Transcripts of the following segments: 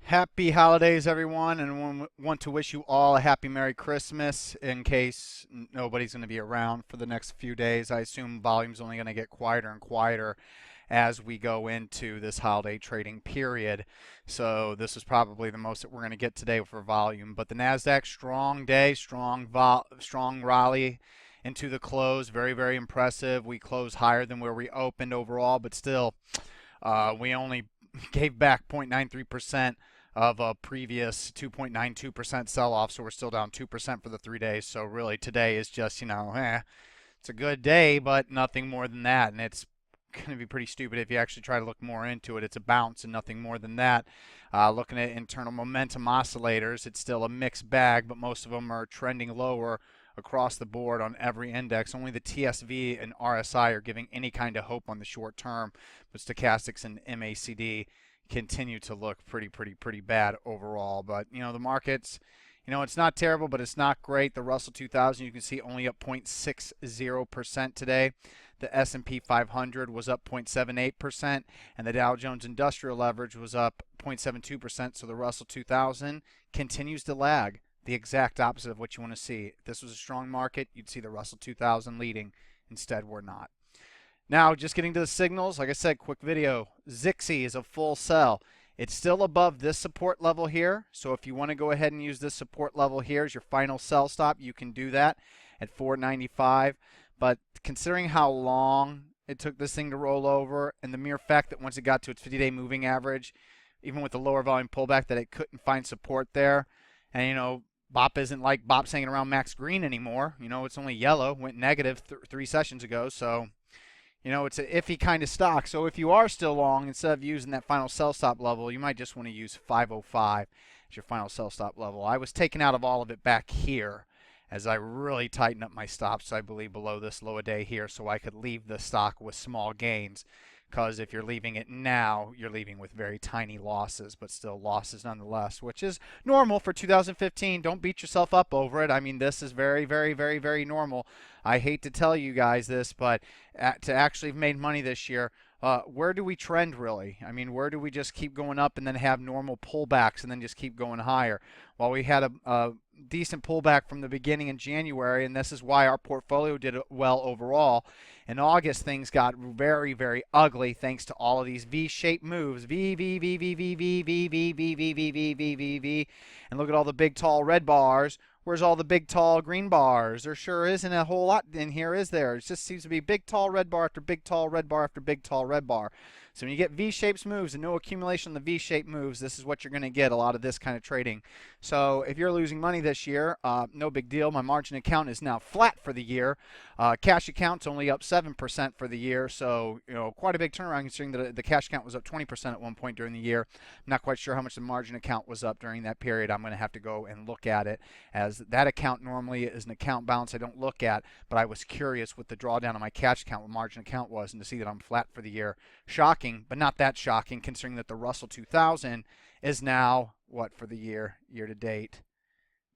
Happy holidays, everyone, and want to wish you all a happy Merry Christmas in case nobody's going to be around for the next few days. I assume volume's only going to get quieter and quieter as we go into this holiday trading period. So this is probably the most that we're going to get today for volume. But the Nasdaq, strong day, strong rally into the close. Very, very impressive. We closed higher than where we opened overall, but still, we only gave back 0.93% of a previous 2.92% sell-off, so we're still down 2% for the 3 days. So really today is just, it's a good day, but nothing more than that. And it's going to be pretty stupid if you actually try to look more into it. It's a bounce and nothing more than that. Looking at internal momentum oscillators, it's still a mixed bag, but most of them are trending lower across the board on every index. Only the TSV and RSI are giving any kind of hope on the short term, but stochastics and MACD continue to look pretty bad overall. But the markets, it's not terrible, but it's not great. The Russell 2000, you can see, only up 0.60% today. The S&P 500 was up 0.78%, and the Dow Jones Industrial Leverage was up 0.72%. So the Russell 2000 continues to lag, the exact opposite of what you want to see. If this was a strong market, you'd see the Russell 2000 leading. Instead, we're not. Now, just getting to the signals, like I said, quick video. Zixi is a full sell. It's still above this support level here, so if you want to go ahead and use this support level here as your final sell stop, you can do that at 495. But considering how long it took this thing to roll over, and the mere fact that once it got to its 50-day moving average, even with the lower volume pullback, that it couldn't find support there, and BOP isn't like BOP's hanging around max green anymore. It's only yellow, went negative 3 sessions ago, so it's an iffy kind of stock. So if you are still long, instead of using that final sell stop level, you might just want to use 505 as your final sell stop level. I was taken out of all of it back here as I really tightened up my stops, I believe, below this low a day here, so I could leave the stock with small gains. Because if you're leaving it now, you're leaving with very tiny losses, but still losses nonetheless, which is normal for 2015. Don't beat yourself up over it. I mean, this is very normal. I hate to tell you guys this, but to actually have made money this year, where do we trend really? I mean, where do we just keep going up and then have normal pullbacks and then just keep going higher? Well, we had a decent pullback from the beginning in January, and this is why our portfolio did well overall. In August, things got very ugly thanks to all of these V-shaped moves. V, V, V, V, V, V, V, V, V, V, V, V, V, V, V. And look at all the big, tall red bars. Where's all the big, tall green bars? There sure isn't a whole lot in here, is there? It just seems to be big, tall red bar after big, tall red bar after big, tall red bar. So when you get V-shaped moves and no accumulation on the V-shaped moves, this is what you're going to get, a lot of this kind of trading. So if you're losing money this year, no big deal. My margin account is now flat for the year. Cash account's only up 7% for the year, so quite a big turnaround considering that the cash account was up 20% at one point during the year. I'm not quite sure how much the margin account was up during that period. I'm going to have to go and look at it, as that account normally is an account balance I don't look at, but I was curious with the drawdown on my cash account what margin account was, and to see that I'm flat for the year. Shocking, but not that shocking considering that the Russell 2000 is now, what, for the year to date,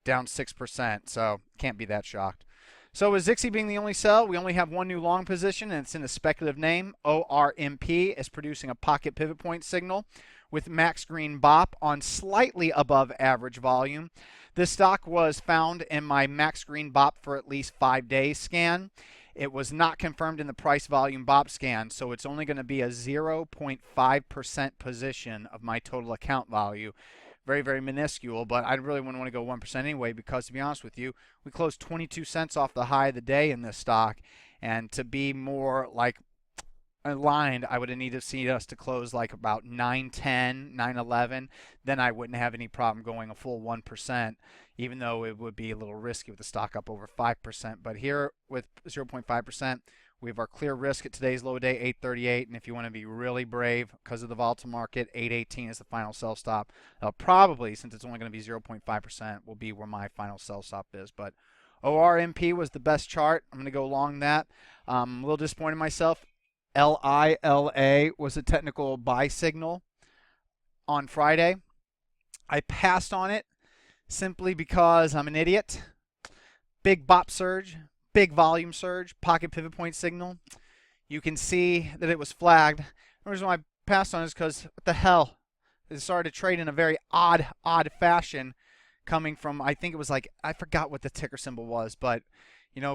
down 6%, so can't be that shocked. So with Zixi being the only sell, we only have one new long position, and it's in a speculative name. ORMP is producing a pocket pivot point signal with max green BOP on slightly above average volume. This stock was found in my max green BOP for at least 5 days scan. It was not confirmed in the price volume BOP scan, so it's only going to be a 0.5% position of my total account value. Very minuscule, but I really wouldn't want to go 1% anyway, because to be honest with you, we closed 22 cents off the high of the day in this stock, and to be more like aligned, I would have needed to see us to close like about 9.10, 9.11. Then I wouldn't have any problem going a full 1%, even though it would be a little risky with the stock up over 5%. But here with 0.5%, we have our clear risk at today's low day, 838, and if you want to be really brave because of the volatile market, 818 is the final sell stop. Probably, since it's only going to be 0.5%, will be where my final sell stop is. But ORMP was the best chart. I'm going to go along that. A little disappointed in myself. LILA was a technical buy signal on Friday. I passed on it simply because I'm an idiot. Big BOP surge, big volume surge, pocket pivot point signal. You can see that it was flagged. The reason why I passed on it is because what the hell? it started to trade in a very odd fashion, coming from, I think it was like, I forgot what the ticker symbol was, but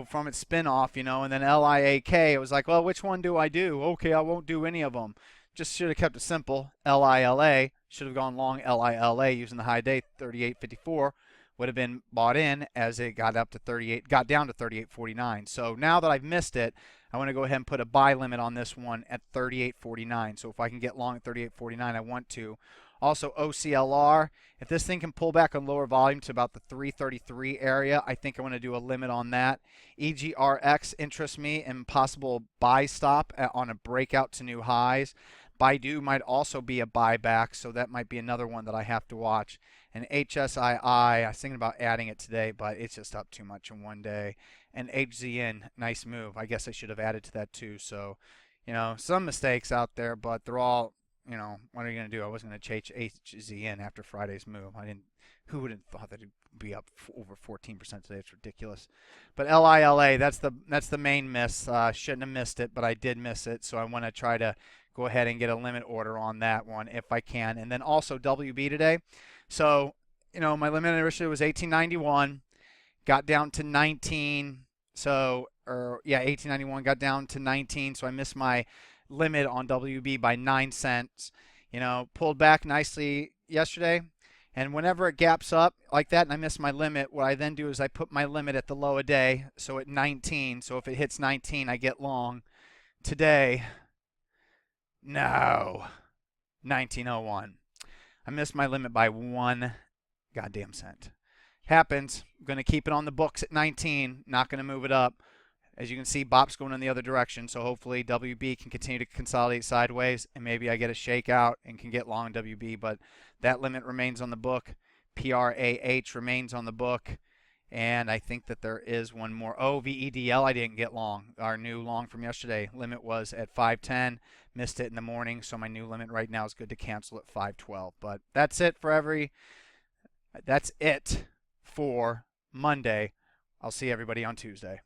from its spin-off, and then LIAK, it was like, well, which one do I do? Okay, I won't do any of them. Just should have kept it simple. LILA, should have gone long LILA using the high day 38.54, would have been bought in as it got up to 38, got down to 38.49. So now that I've missed it, I want to go ahead and put a buy limit on this one at 38.49. So if I can get long at 38.49, I want to. Also OCLR, if this thing can pull back on lower volume to about the 333 area, I think I want to do a limit on that. EGRX interests me in possible buy stop on a breakout to new highs. Baidu might also be a buyback, so that might be another one that I have to watch. And HSII, I was thinking about adding it today, but it's just up too much in one day. And HZN, nice move. I guess I should have added to that too. So, some mistakes out there, but they're all, what are you going to do? I wasn't going to chase HZN after Friday's move. Who would have thought that it'd be up over 14% today? It's ridiculous. But LILA, that's the main miss. Shouldn't have missed it, but I did miss it. So I want to try to go ahead and get a limit order on that one if I can. And then also WB today. So, my limit initially was 1891, got down to 19. So, 1891 got down to 19. So I missed my limit on WB by 9 cents. Pulled back nicely yesterday. And whenever it gaps up like that and I miss my limit, what I then do is I put my limit at the low of day, so at 19. So if it hits 19, I get long. Today, no, 1901. I missed my limit by 1 goddamn cent. Happens. I'm going to keep it on the books at 19. Not going to move it up. As you can see, BOP's going in the other direction, so hopefully WB can continue to consolidate sideways, and maybe I get a shakeout and can get long WB, but that limit remains on the book. PRAH remains on the book, and I think that there is one more. VEDL, I didn't get long. Our new long from yesterday, limit was at 510. Missed it in the morning, so my new limit right now is good to cancel at 512. But that's it for Monday. I'll see everybody on Tuesday.